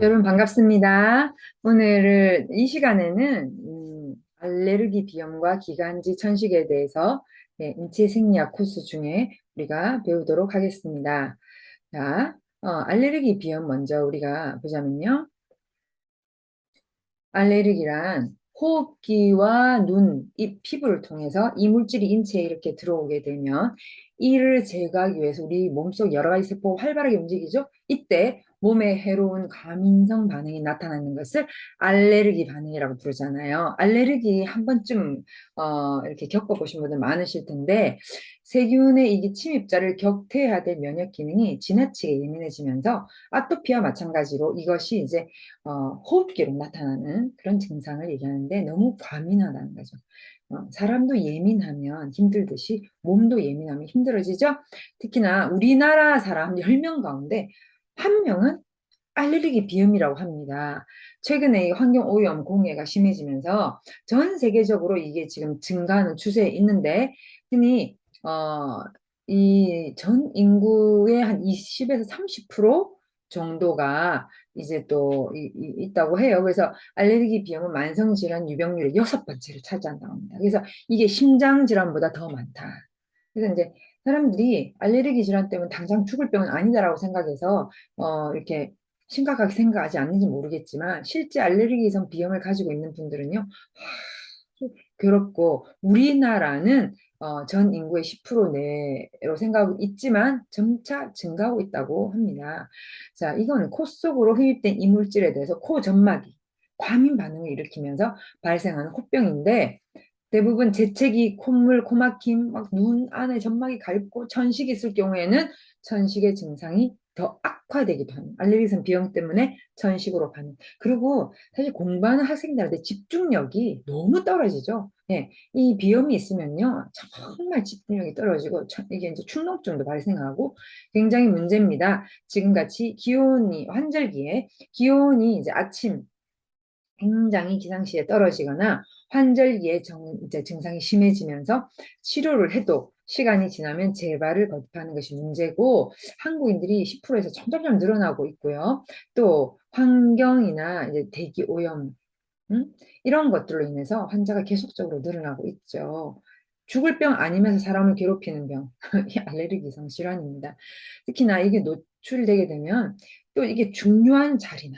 여러분 반갑습니다. 이 시간에는 알레르기 비염과 기관지 천식에 대해서 인체 생리학 코스 중에 우리가 배우도록 하겠습니다. 자, 알레르기 비염 먼저 우리가 보자면요. 알레르기란 호흡기와 눈, 입, 피부를 통해서 이물질이 인체에 이렇게 들어오게 되면 이를 제거하기 위해서 우리 몸속 여러 가지 세포가 활발하게 움직이죠. 이때 몸에 해로운 과민성 반응이 나타나는 것을 알레르기 반응이라고 부르잖아요. 알레르기 한 번쯤 이렇게 겪어보신 분들 많으실 텐데 세균의 이게 침입자를 격퇴해야 될 면역 기능이 지나치게 예민해지면서 아토피와 마찬가지로 이것이 이제 호흡기로 나타나는 그런 증상을 얘기하는데 너무 과민하다는 거죠. 사람도 예민하면 힘들듯이 몸도 예민하면 힘들어지죠. 특히나 우리나라 사람 10명 가운데 1명은 알레르기 비염이라고 합니다. 최근에 이 환경오염 공해가 심해지면서 전 세계적으로 이게 지금 증가하는 추세에 있는데 흔히 이 전 인구의 한 20에서 30% 정도가 이제 또 있다고 해요. 그래서 알레르기 비염은 만성질환 유병률의 6번째를 차지한다고 합니다. 그래서 이게 심장질환보다 더 많다. 그래서 이제 사람들이 알레르기 질환 때문에 당장 죽을 병은 아니다라고 생각해서 이렇게 심각하게 생각하지 않는지 모르겠지만 실제 알레르기성 비염을 가지고 있는 분들은요 아주 괴롭고 우리나라는 전 인구의 10% 내로 생각하고 있지만 점차 증가하고 있다고 합니다. 자, 이거는 코 속으로 흡입된 이물질에 대해서 코 점막이 과민 반응을 일으키면서 발생하는 코병인데 대부분 재채기, 콧물, 코막힘, 막 눈 안에 점막이 갈고 천식이 있을 경우에는 천식의 증상이 더 악화되기도 합니다. 알레르기성 비염 때문에 천식으로 가는. 그리고 사실 공부하는 학생들한테 집중력이 너무 떨어지죠. 예, 이 비염이 있으면요, 정말 집중력이 떨어지고 이게 이제 축농증도 발생하고 굉장히 문제입니다. 지금같이 기온이 환절기에 기온이 이제 아침 굉장히 기상시에 떨어지거나 환절기에 이제 증상이 심해지면서 치료를 해도 시간이 지나면 재발을 거듭하는 것이 문제고 한국인들이 10%에서 점점점 늘어나고 있고요. 또 환경이나 이제 대기 오염 이런 것들로 인해서 환자가 계속적으로 늘어나고 있죠. 죽을 병 아니면서 사람을 괴롭히는 병, 이 알레르기성 질환입니다. 특히나 이게 노출되게 되면 또 이게 중요한 자리나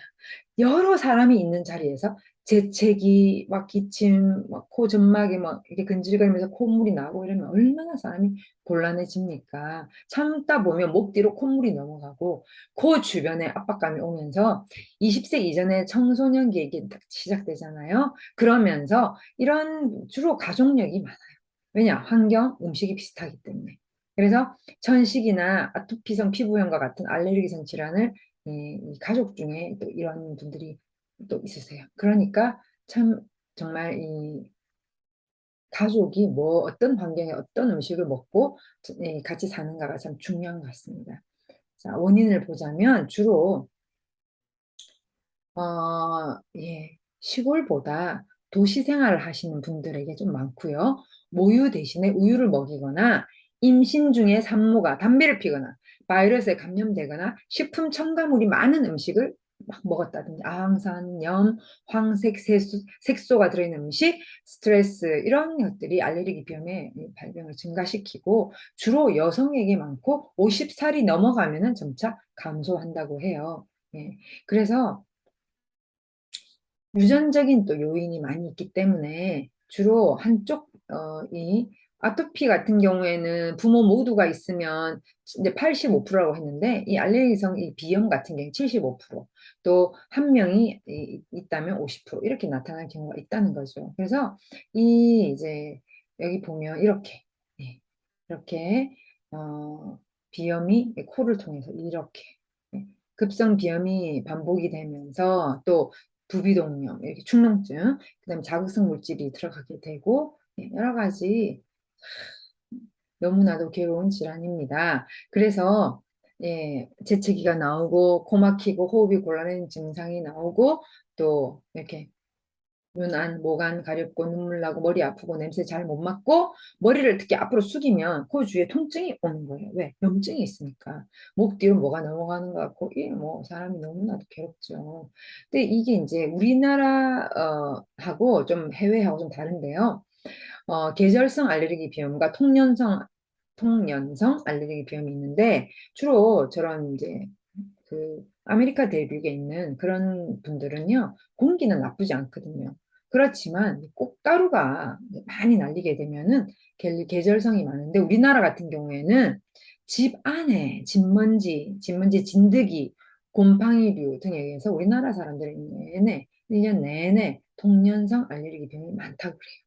여러 사람이 있는 자리에서 재채기, 막 기침, 막 코 점막에 막 이렇게 근질거리면서 콧물이 나고 이러면 얼마나 사람이 곤란해집니까? 참다 보면 목 뒤로 콧물이 넘어가고 코 주변에 압박감이 오면서 20세 이전에 청소년기에 이게 딱 시작되잖아요. 그러면서 이런 주로 가족력이 많아요. 왜냐? 환경, 음식이 비슷하기 때문에. 그래서 천식이나 아토피성 피부염과 같은 알레르기성 질환을 이 가족 중에 또 이런 분들이 또 있으세요. 그러니까 참 정말 이 가족이 뭐 어떤 환경에 어떤 음식을 먹고 같이 사는가가 참 중요한 것 같습니다. 자, 원인을 보자면 주로 시골보다 도시 생활을 하시는 분들에게 좀 많고요. 모유 대신에 우유를 먹이거나 임신 중에 산모가 담배를 피거나 바이러스에 감염되거나 식품 첨가물이 많은 음식을 막 먹었다든지 아황산, 염, 황색 색소가 들어있는 음식, 스트레스 이런 것들이 알레르기 비염의 발병을 증가시키고 주로 여성에게 많고 50살이 넘어가면은 점차 감소한다고 해요. 예. 그래서 유전적인 또 요인이 많이 있기 때문에 주로 한쪽 이 아토피 같은 경우에는 부모 모두가 있으면 이제 85%라고 했는데 이 알레르기성 이 비염 같은 경우 75%, 또 한 명이 있다면 50% 이렇게 나타날 경우가 있다는 거죠. 그래서 이 이제 여기 보면 이렇게 예, 이렇게 비염이 코를 통해서 이렇게 예, 급성 비염이 반복이 되면서 또 부비동염, 이렇게 축농증, 그다음에 자극성 물질이 들어가게 되고 여러 가지 너무나도 괴로운 질환입니다. 그래서 재채기가 나오고 코 막히고 호흡이 곤란한 증상이 나오고 또 이렇게 눈 안, 목 안 가렵고 눈물 나고 머리 아프고 냄새 잘 못 맡고 머리를 특히 앞으로 숙이면 그 주위에 통증이 오는 거예요. 왜? 염증이 있으니까. 목 뒤로 뭐가 넘어가는 것 같고 이 뭐 사람이 너무나도 괴롭죠. 근데 이게 이제 우리나라 하고 좀 해외하고 좀 다른데요. 계절성 알레르기 비염과 통년성 알레르기 비염이 있는데 주로 저런 이제 그 아메리카 대륙에 있는 그런 분들은요, 공기는 나쁘지 않거든요. 그렇지만 꽃가루가 많이 날리게 되면은 계절성이 많은데 우리나라 같은 경우에는 집 안에 진먼지, 진드기, 곰팡이류 등에 의해서 우리나라 사람들이 내내 1년 내내 통년성 알레르기 병이 많다고 그래요.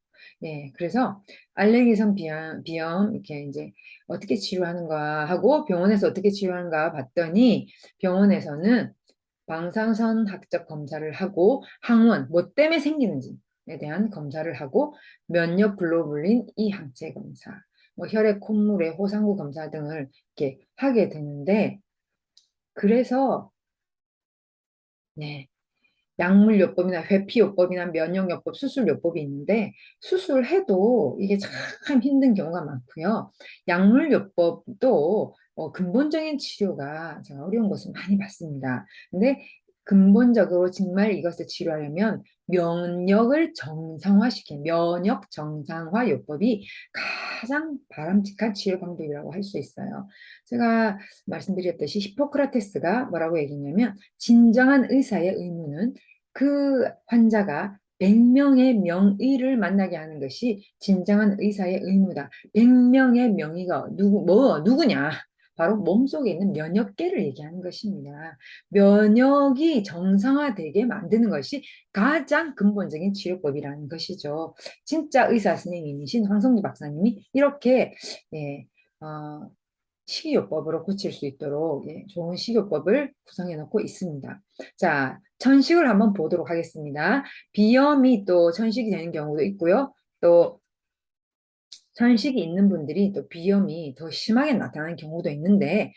예, 그래서 알레르기성 비염 이렇게 이제 어떻게 치료하는가 하고 병원에서 어떻게 치료하는가 봤더니 병원에서는 방사선학적 검사를 하고 항원, 뭐 때문에 생기는지에 대한 검사를 하고 면역 글로불린 이 항체 검사, 뭐 혈액 콧물의 호상구 검사 등을 이렇게 하게 되는데 그래서 네, 약물요법이나 회피요법이나 면역요법, 수술요법이 있는데 수술해도 이게 참 힘든 경우가 많고요. 약물요법도 근본적인 치료가 제가 어려운 것을 많이 봤습니다. 근데 근본적으로 정말 이것을 치료하려면 면역 정상화 요법이 가장 바람직한 치료 방법이라고 할 수 있어요. 제가 말씀드렸듯이 히포크라테스가 뭐라고 얘기했냐면 진정한 의사의 의무는 그 환자가 100명의 명의를 만나게 하는 것이 진정한 의사의 의무다. 100명의 명의가 누구냐? 바로 몸속에 있는 면역계를 얘기하는 것입니다. 면역이 정상화되게 만드는 것이 가장 근본적인 치료법이라는 것이죠. 진짜 의사 선생님이신 황성기 박사님이 이렇게 예, 어, 식이요법으로 고칠 수 있도록 예, 좋은 식이요법을 구성해 놓고 있습니다. 자, 천식을 한번 보도록 하겠습니다. 비염이 또 천식이 되는 경우도 있고요. 또 천식이 있는 분들이 또 비염이 더 심하게 나타나는 경우도 있는데,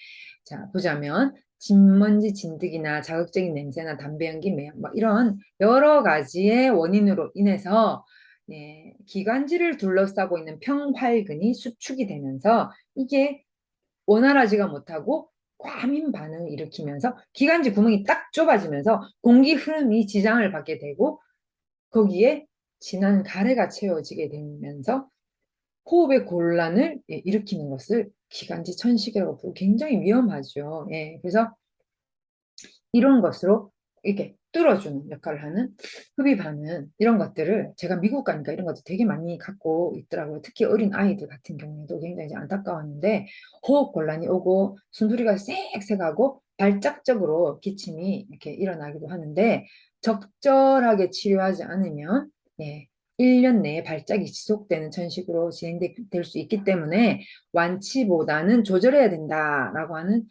자, 보자면 진먼지, 진드기나 자극적인 냄새나 담배 연기, 매연, 막 이런 여러 가지의 원인으로 인해서 예, 기관지를 둘러싸고 있는 평활근이 수축이 되면서 이게 원활하지가 못하고 과민 반응을 일으키면서 기관지 구멍이 딱 좁아지면서 공기 흐름이 지장을 받게 되고 거기에 진한 가래가 채워지게 되면서 호흡의 곤란을 일으키는 것을 기관지 천식이라고 부르고 굉장히 위험하죠. 예, 그래서 이런 것으로 이렇게 뚫어주는 역할을 하는 흡입하는 이런 것들을 제가 미국 가니까 이런 것도 되게 많이 갖고 있더라고요. 특히 어린 아이들 같은 경우에도 굉장히 안타까웠는데 호흡 곤란이 오고 숨소리가 쌕쌕하고 발작적으로 기침이 이렇게 일어나기도 하는데 적절하게 치료하지 않으면 예, 1년 내에 발작이 지속되는 천식으로 진행될 수 있기 때문에 완치보다는 조절해야 된다라고 하는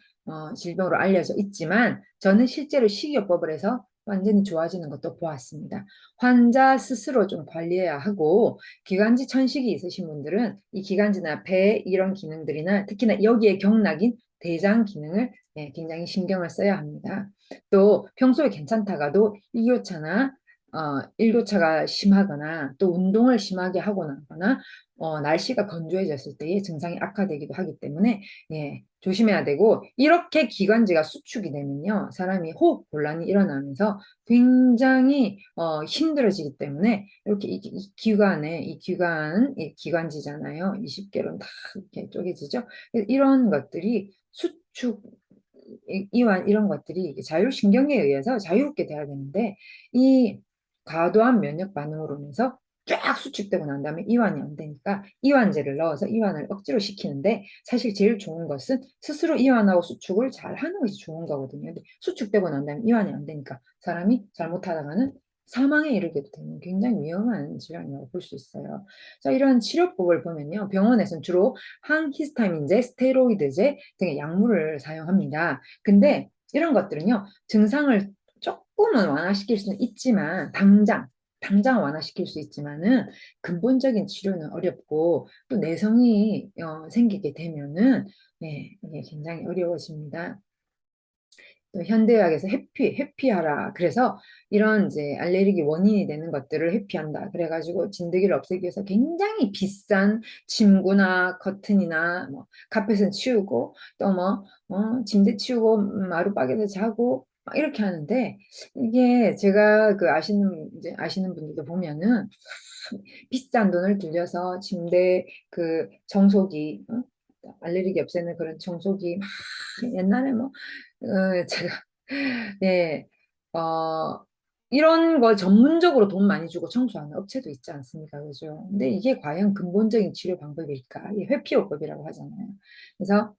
질병으로 알려져 있지만 저는 실제로 식이요법을 해서 완전히 좋아지는 것도 보았습니다. 환자 스스로 좀 관리해야 하고 기관지 천식이 있으신 분들은 이 기관지나 배 이런 기능들이나 특히나 여기에 경락인 대장 기능을 네, 굉장히 신경을 써야 합니다. 또 평소에 괜찮다가도 일교차나 일교차가 심하거나 또 운동을 심하게 하고 나거나 날씨가 건조해졌을 때의 증상이 악화되기도 하기 때문에 예, 조심해야 되고 이렇게 기관지가 수축이 되면요 사람이 호흡 곤란이 일어나면서 굉장히 힘들어지기 때문에 이렇게 이 기관지잖아요 20개로 다 이렇게 쪼개지죠 이런 것들이 수축 이완 이런 것들이 자율신경에 의해서 자유롭게 돼야 되는데 이 과도한 면역 반응으로 인해서 쫙 수축되고 난 다음에 이완이 안 되니까 이완제를 넣어서 이완을 억지로 시키는데 사실 제일 좋은 것은 스스로 이완하고 수축을 잘 하는 것이 좋은 거거든요. 근데 수축되고 난 다음에 이완이 안 되니까 사람이 잘못하다가는 사망에 이르게 되는 굉장히 위험한 질환이라고 볼 수 있어요. 자, 이런 치료법을 보면요. 병원에서는 주로 항히스타민제, 스테로이드제 등의 약물을 사용합니다. 근데 이런 것들은요. 증상을 조금은 완화시킬 수는 있지만 당장 완화시킬 수 있지만은 근본적인 치료는 어렵고 또 내성이 생기게 되면은 네, 이게 굉장히 어려워집니다. 또 현대의학에서 회피하라. 그래서 이런 이제 알레르기 원인이 되는 것들을 회피한다. 그래가지고 진드기를 없애기 위해서 굉장히 비싼 침구나 커튼이나 뭐 카펫은 치우고 또 뭐 침대 치우고 마루박에서 자고 막 이렇게 하는데 이게 제가 그 아시는 분들도 보면은 비싼 돈을 들여서 침대 그 청소기 알레르기 없애는 그런 청소기 막 옛날에 뭐 제가 네, 어, 이런 거 전문적으로 돈 많이 주고 청소하는 업체도 있지 않습니까? 그죠? 근데 이게 과연 근본적인 치료 방법일까? 이 회피요법이라고 하잖아요. 그래서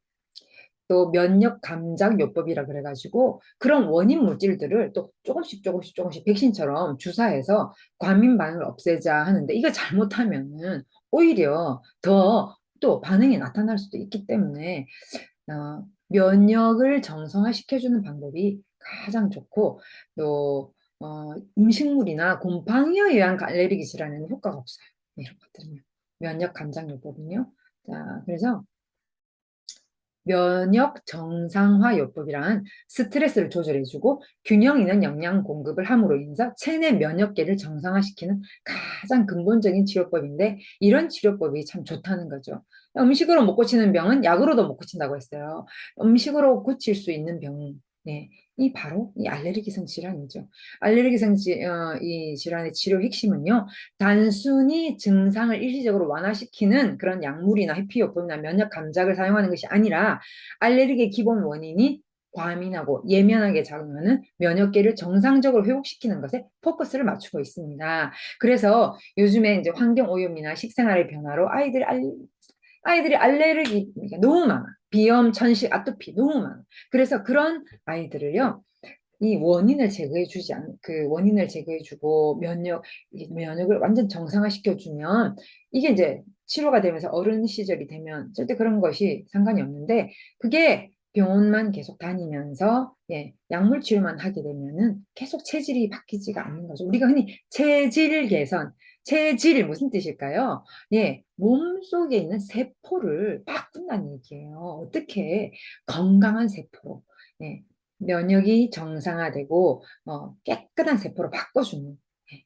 또 면역 감작 요법이라 그래가지고 그런 원인 물질들을 또 조금씩 백신처럼 주사해서 과민 반응을 없애자 하는데 이거 잘못하면은 오히려 더 또 반응이 나타날 수도 있기 때문에 면역을 정상화시켜주는 방법이 가장 좋고 또 음식물이나 곰팡이에 의한 알레르기 질환에는 효과가 없어요. 이런 것들은요. 면역 감작요법은요. 자, 그래서 면역 정상화 요법이란 스트레스를 조절해주고 균형 있는 영양 공급을 함으로 인해서 체내 면역계를 정상화시키는 가장 근본적인 치료법인데 이런 치료법이 참 좋다는 거죠. 음식으로 못 고치는 병은 약으로도 못 고친다고 했어요. 음식으로 고칠 수 있는 병, 네, 이 바로 이 알레르기성 질환이죠. 이 질환의 치료 핵심은요, 단순히 증상을 일시적으로 완화시키는 그런 약물이나 해피요법이나 면역 감작을 사용하는 것이 아니라 알레르기의 기본 원인이 과민하고 예민하게 작용하는 면역계를 정상적으로 회복시키는 것에 포커스를 맞추고 있습니다. 그래서 요즘에 이제 환경 오염이나 식생활의 변화로 아이들이 알레르기가 너무 많아. 비염, 천식, 아토피 너무 많아. 그래서 그런 아이들을요. 이 원인을 그 원인을 제거해주고 면역을 완전 정상화시켜주면 이게 이제 치료가 되면서 어른 시절이 되면 절대 그런 것이 상관이 없는데 그게 병원만 계속 다니면서 예, 약물 치료만 하게 되면은 계속 체질이 바뀌지가 않는 거죠. 우리가 흔히 체질 개선, 체질 무슨 뜻일까요? 예, 몸속에 있는 세포를 바꾼다는 얘기예요. 어떻게 건강한 세포로 예, 면역이 정상화되고 깨끗한 세포로 바꿔주는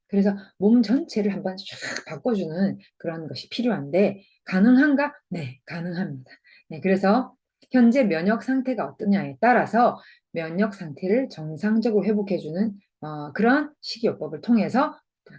그래서 몸 전체를 한번 쫙 바꿔주는 그런 것이 필요한데 가능한가? 네, 가능합니다. 네, 그래서 현재 면역 상태가 어떠냐에 따라서 면역 상태를 정상적으로 회복해주는 그런 식이요법을 통해서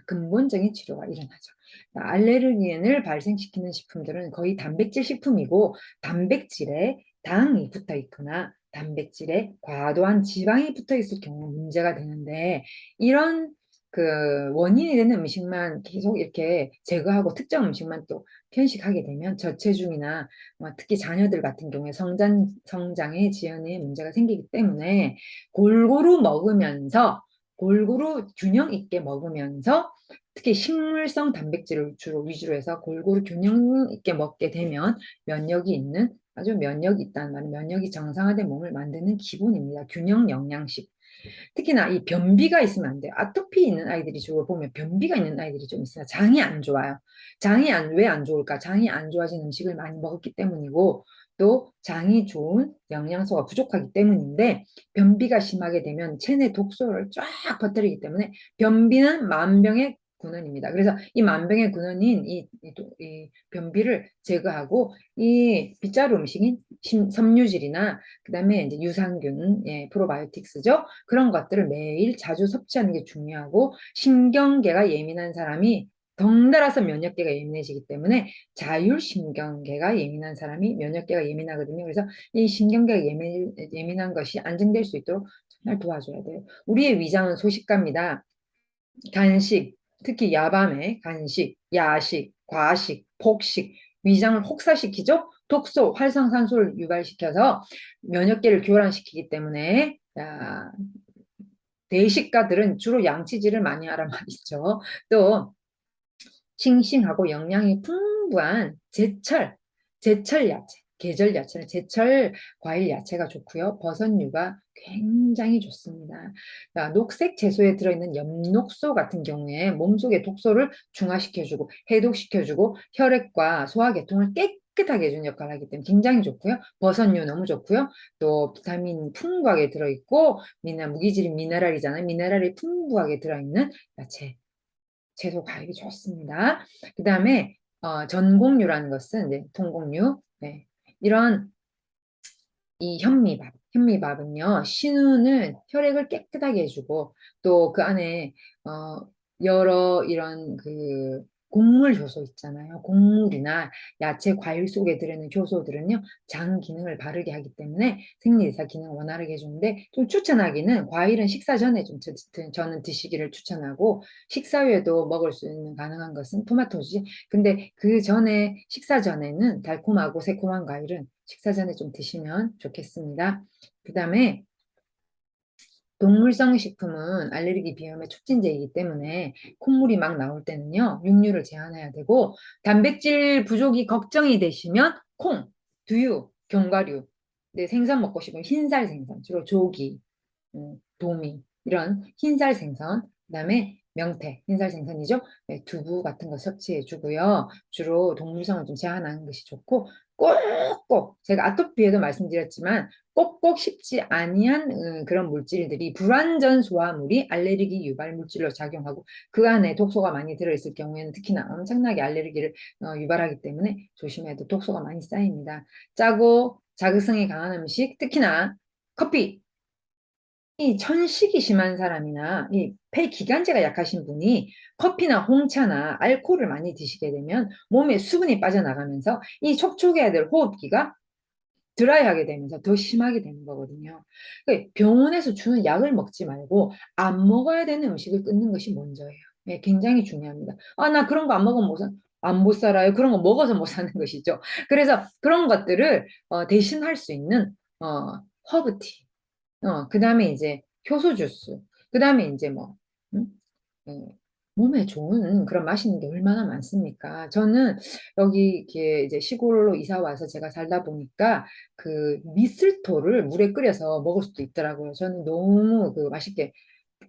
근본적인 치료가 일어나죠. 알레르기엔을 발생시키는 식품들은 거의 단백질 식품이고 단백질에 당이 붙어 있거나 단백질에 과도한 지방이 붙어 있을 경우 문제가 되는데 이런 그 원인이 되는 음식만 계속 이렇게 제거하고 특정 음식만 또 편식하게 되면 저체중이나 특히 자녀들 같은 경우에 성장에 지연에 문제가 생기기 때문에 골고루 먹으면서 골고루 균형 있게 먹으면서 특히 식물성 단백질을 주로 위주로 해서 골고루 균형 있게 먹게 되면 면역이 있는 아주 면역이 있다는 말은 면역이 정상화된 몸을 만드는 기본입니다. 균형 영양식. 특히나 이 변비가 있으면 안 돼요. 아토피 있는 아이들이 주로 보면 변비가 있는 아이들이 좀 있어요. 장이 안 좋아요. 왜 안 좋을까? 장이 안 좋아진 음식을 많이 먹었기 때문이고 또 장이 좋은 영양소가 부족하기 때문인데 변비가 심하게 되면 체내 독소를 쫙 퍼뜨리기 때문에 변비는 만병의 군원입니다. 그래서 이 만병의 군원인 이 변비를 제거하고 이 빗자루 음식인 섬유질이나 그다음에 이제 유산균, 예, 프로바이오틱스죠. 그런 것들을 매일 자주 섭취하는 게 중요하고 신경계가 예민한 사람이 덩달아서 면역계가 예민해지기 때문에 자율신경계가 예민한 사람이 면역계가 예민하거든요. 그래서 이 신경계가 예민한 것이 안정될 수 있도록 정말 도와줘야 돼요. 우리의 위장은 소식갑니다. 간식, 특히 야밤에 간식, 야식, 과식, 폭식, 위장을 혹사시키죠. 독소, 활성산소를 유발시켜서 면역계를 교란시키기 때문에 대식가들은 주로 양치질을 많이 하란 말이죠. 또 싱싱하고 영양이 풍부한 제철 야채, 계절 야채는 제철 과일 야채가 좋고요. 버섯류가 굉장히 좋습니다. 녹색 채소에 들어있는 엽록소 같은 경우에 몸속의 독소를 중화시켜주고 해독시켜주고 혈액과 소화계통을 깨끗하게 해주는 역할을 하기 때문에 굉장히 좋고요. 버섯류 너무 좋고요. 또 비타민 풍부하게 들어있고, 무기질인 미네랄이잖아요. 미네랄이 풍부하게 들어있는 야채, 채소, 과일이 좋습니다. 그 다음에 전곡류라는 것은 이제 통곡류, 네. 이런 이 현미밥은요, 신우는 혈액을 깨끗하게 해주고, 또 그 안에, 여러 이런 곡물 효소 있잖아요. 곡물이나 야채, 과일 속에 들어있는 효소들은요, 장 기능을 바르게 하기 때문에 생리대사 기능을 원활하게 해주는데, 좀 추천하기는 과일은 식사 전에 좀 저는 드시기를 추천하고, 식사 후에도 먹을 수 있는 가능한 것은 토마토지. 근데 그 전에, 식사 전에는 달콤하고 새콤한 과일은 식사 전에 좀 드시면 좋겠습니다. 그 다음에 동물성 식품은 알레르기 비염의 촉진제이기 때문에 콧물이 막 나올 때는요, 육류를 제한해야 되고, 단백질 부족이 걱정이 되시면 콩, 두유, 견과류, 네, 생선 먹고 싶으면 흰살 생선, 주로 조기, 도미, 이런 흰살 생선, 그다음에 명태, 흰살 생선이죠. 네, 두부 같은 거 섭취해 주고요. 주로 동물성을 좀 제한하는 것이 좋고, 꼭꼭 제가 아토피에도 말씀드렸지만 꼭꼭 쉽지 아니한 그런 물질들이 불완전 소화물이 알레르기 유발 물질로 작용하고 그 안에 독소가 많이 들어있을 경우에는 특히나 엄청나게 알레르기를 유발하기 때문에 조심해도 독소가 많이 쌓입니다. 짜고 자극성이 강한 음식, 특히나 커피, 이 천식이 심한 사람이나 이 폐기관지가 약하신 분이 커피나 홍차나 알코올을 많이 드시게 되면 몸에 수분이 빠져나가면서 이 촉촉해야 될 호흡기가 드라이하게 되면서 더 심하게 되는 거거든요. 그러니까 병원에서 주는 약을 먹지 말고 안 먹어야 되는 음식을 끊는 것이 먼저예요. 네, 굉장히 중요합니다. 아, 나 그런 거 안 먹으면 못 살아요. 그런 거 먹어서 못 사는 것이죠. 그래서 그런 것들을 대신할 수 있는 허브티, 그 다음에 이제 효소 주스. 그 다음에 이제 뭐, 음? 어, 몸에 좋은 그런 맛있는 게 얼마나 많습니까? 저는 여기 이렇게 이제 시골로 이사 와서 제가 살다 보니까 그 미슬토를 물에 끓여서 먹을 수도 있더라고요. 저는 너무 그 맛있게,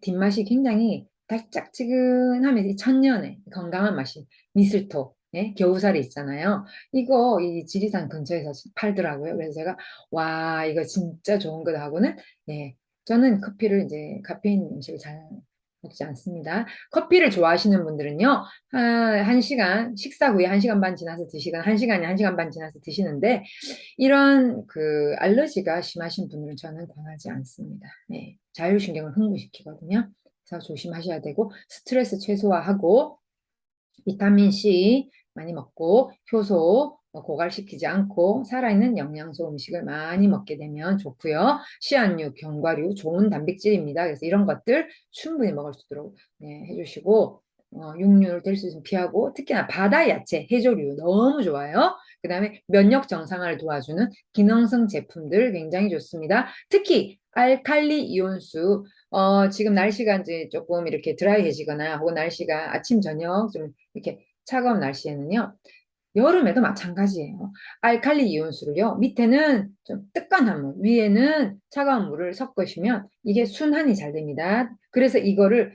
뒷맛이 굉장히 달짝지근하면서 이 천년의 건강한 맛이 미슬토. 예? 겨우살이 있잖아요. 이거 이 지리산 근처에서 팔더라고요. 그래서 제가 와, 이거 진짜 좋은 거다 하고는, 예, 저는 커피를 이제 카페인 음식을 잘 먹지 않습니다. 커피를 좋아하시는 분들은요, 한 시간, 식사 후에 한 시간 반 지나서 드시거나 한 시간이 한 시간 반 지나서 드시는데, 이런 알러지가 심하신 분들은 저는 권하지 않습니다. 네, 자율신경을 흥분시키거든요. 그래서 조심하셔야 되고, 스트레스 최소화하고, 비타민 C 많이 먹고 효소 고갈시키지 않고 살아있는 영양소 음식을 많이 먹게 되면 좋고요. 씨앗류, 견과류 좋은 단백질입니다. 그래서 이런 것들 충분히 먹을 수 있도록 네, 해주시고 육류를 될 수 있으면 피하고 특히나 바다 야채, 해조류 너무 좋아요. 그 다음에 면역 정상화를 도와주는 기능성 제품들 굉장히 좋습니다. 특히 알칼리 이온수 지금 날씨가 이제 조금 이렇게 드라이해지거나 혹은 날씨가 아침 저녁 좀 이렇게 차가운 날씨에는요. 여름에도 마찬가지예요. 알칼리 이온수를요. 밑에는 좀 뜨끈한 물, 위에는 차가운 물을 섞으시면 이게 순환이 잘 됩니다. 그래서 이거를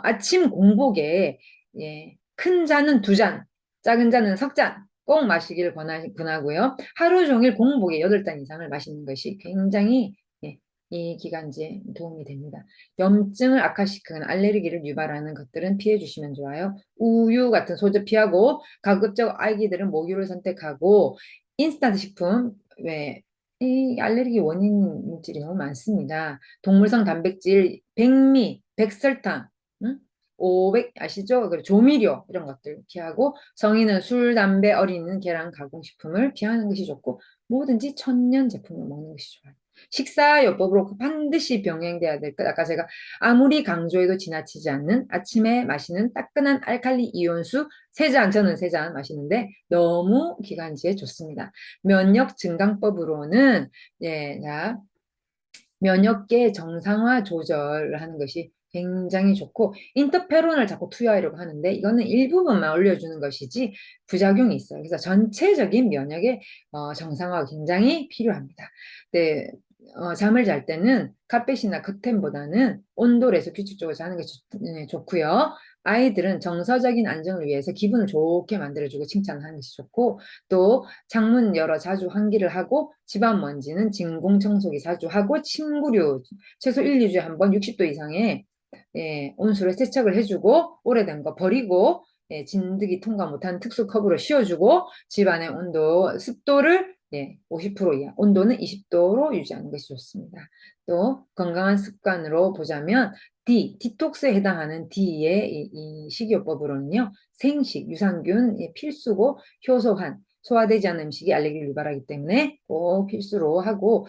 아침 공복에 예, 큰 잔은 두 잔, 작은 잔은 석 잔 꼭 마시길 권하고요. 하루 종일 공복에 8잔 이상을 마시는 것이 굉장히 예, 이 기관지에 도움이 됩니다. 염증을 악화시키는 알레르기를 유발하는 것들은 피해 주시면 좋아요. 우유 같은 소주 피하고 가급적 아기들은 목유를 선택하고 인스턴트 식품 왜 이 알레르기 원인 물질이 너무 많습니다. 동물성 단백질, 백미, 백설탕, 응? 500 아시죠? 그리고 조미료 이런 것들 피하고 성인은 술, 담배, 어린이는 계란, 가공식품을 피하는 것이 좋고 뭐든지 천연 제품을 먹는 것이 좋아요. 식사요법으로 반드시 병행돼야 될 것. 아까 제가 아무리 강조해도 지나치지 않는 아침에 마시는 따끈한 알칼리 이온수 3잔, 저는 3잔 마시는데 너무 기관지에 좋습니다. 면역 증강법으로는 예, 자, 면역계 정상화 조절을 하는 것이 굉장히 좋고 인터페론을 자꾸 투여하려고 하는데 이거는 일부분만 올려주는 것이지 부작용이 있어요. 그래서 전체적인 면역의 정상화가 굉장히 필요합니다. 네, 잠을 잘 때는 카페인이나 커튼보다는 온돌에서 규칙적으로 자는 게 좋고요. 아이들은 정서적인 안정을 위해서 기분을 좋게 만들어주고 칭찬하는 것이 좋고, 또 창문 열어 자주 환기를 하고, 집안 먼지는 진공 청소기 자주 하고, 침구류 최소 1, 2주에 한 번 60도 이상의 온수로 세척을 해주고, 오래된 거 버리고, 진드기 통과 못한 특수 컵으로 씌워주고, 집안의 온도, 습도를 50% 이하, 온도는 20도로 유지하는 것이 좋습니다. 또 건강한 습관으로 보자면 디톡스에 해당하는 D의 이 식이요법으로는요, 생식, 유산균 필수고, 효소한, 소화되지 않는 음식이 알레르기를 유발하기 때문에 꼭 필수로 하고,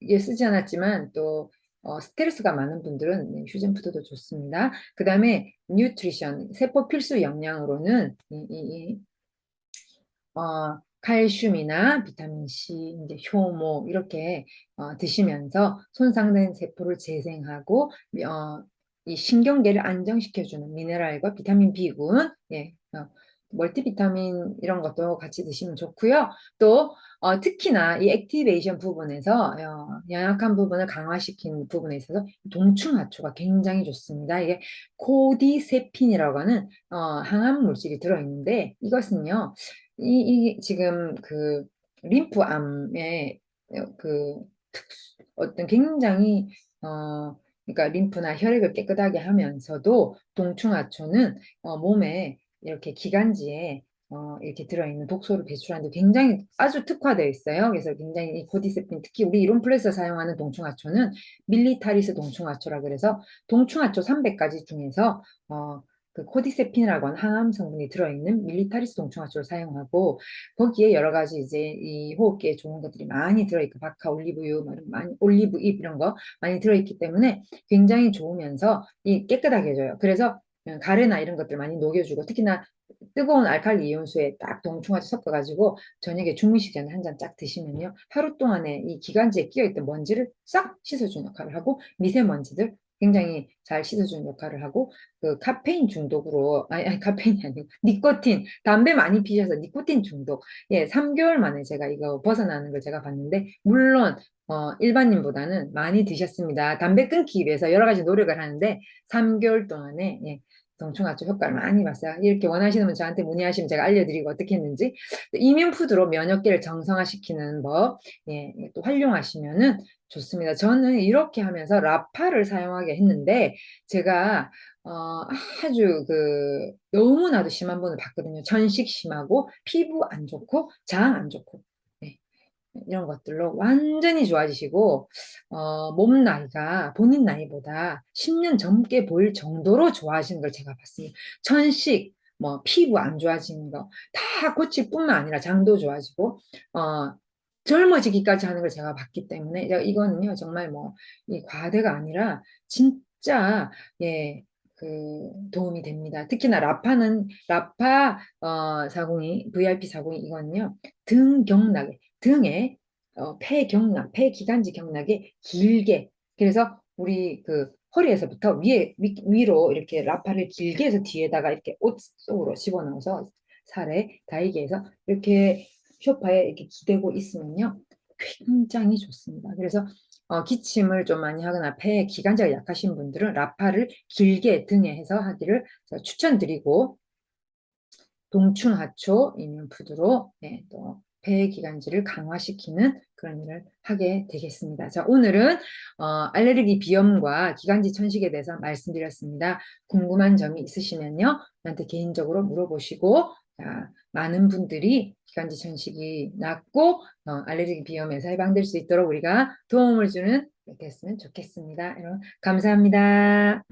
이게 쓰지 않았지만 또 스트레스가 많은 분들은 휴젠푸드도 좋습니다. 그 다음에 뉴트리션, 세포 필수 영양으로는 칼슘이나 비타민 C, 이제 효모 이렇게 드시면서 손상된 세포를 재생하고 이 신경계를 안정시켜주는 미네랄과 비타민 B군, 멀티비타민 이런 것도 같이 드시면 좋고요. 또 특히나 이 액티베이션 부분에서 연약한 부분을 강화시키는 부분에 있어서 동충하초가 굉장히 좋습니다. 이게 코디세핀이라고 하는 항암 물질이 들어있는데, 이것은요 이 지금 그 림프암의 그 어떤 굉장히 그러니까 림프나 혈액을 깨끗하게 하면서도 동충하초는 몸에 이렇게 기관지에 이렇게 들어있는 독소를 배출하는데 굉장히 아주 특화되어 있어요. 그래서 굉장히 이 코디세핀, 특히 우리 이론플레스에서 사용하는 동충하초는 밀리타리스 동충하초라 그래서 동충하초 300가지 중에서 그 코디세핀이라고 하는 항암 성분이 들어있는 밀리타리스 동충하초를 사용하고, 거기에 여러 가지 이제 이 호흡기에 좋은 것들이 많이 들어있고, 바카 올리브유, 올리브잎 이런 거 많이 들어있기 때문에 굉장히 좋으면서 이 깨끗하게 해줘요. 그래서 가래나 이런 것들 많이 녹여주고, 특히나 뜨거운 알칼리 이온수에 딱 동충하초 섞어가지고 저녁에 주무시기 전에 한 잔 쫙 드시면요, 하루 동안에 이 기관지에 끼어있던 먼지를 싹 씻어주는 역할을 하고, 미세먼지들 굉장히 잘 씻어주는 역할을 하고, 그 카페인 중독으로 아니 카페인이 아니고 니코틴, 담배 많이 피셔서 니코틴 중독, 3개월 만에 제가 이거 벗어나는 걸 제가 봤는데, 물론 일반인보다는 많이 드셨습니다. 담배 끊기 위해서 여러 가지 노력을 하는데 3개월 동안에 동충하초 효과를 많이 봤어요. 이렇게 원하시는 분 저한테 문의하시면 제가 알려드리고 어떻게 했는지. 이뮨푸드로 면역계를 정상화시키는 법, 또 활용하시면은 좋습니다. 저는 이렇게 하면서 라파를 사용하게 했는데, 제가 아주 너무나도 심한 분을 봤거든요. 전식 심하고 피부 안 좋고 장 안 좋고, 네, 이런 것들로 완전히 좋아지시고, 몸 나이가 본인 나이보다 10년 젊게 보일 정도로 좋아하시는 걸 제가 봤습니다. 천식, 뭐 피부 안 좋아지는 거 다 고칠 뿐만 아니라 장도 좋아지고 젊어지기까지 하는 걸 제가 봤기 때문에, 이거는요 정말 뭐 이 과대가 아니라 진짜 도움이 됩니다. 특히나 라파 402 VIP 402 이거는요 등 경락에, 등에 폐경락, 폐기관지 경락에 길게, 그래서 우리 허리에서부터 위로 이렇게 라파를 길게 해서 뒤에다가 이렇게 옷 속으로 집어넣어서 살에 닿게 해서 이렇게 소파에 이렇게 기대고 있으면요 굉장히 좋습니다. 그래서 기침을 좀 많이 하거나 폐 기관지가 약하신 분들은 라파를 길게 등에 해서 하기를 추천드리고, 동충하초 이뮨푸드로 또 폐기관지를 강화시키는 그런 일을 하게 되겠습니다. 자, 오늘은 알레르기 비염과 기관지 천식에 대해서 말씀드렸습니다. 궁금한 점이 있으시면요 저한테 개인적으로 물어보시고, 많은 분들이 기관지 천식이 낫고 알레르기 비염에서 해방될 수 있도록 우리가 도움을 주는 됐으면 좋겠습니다. 여러분 감사합니다.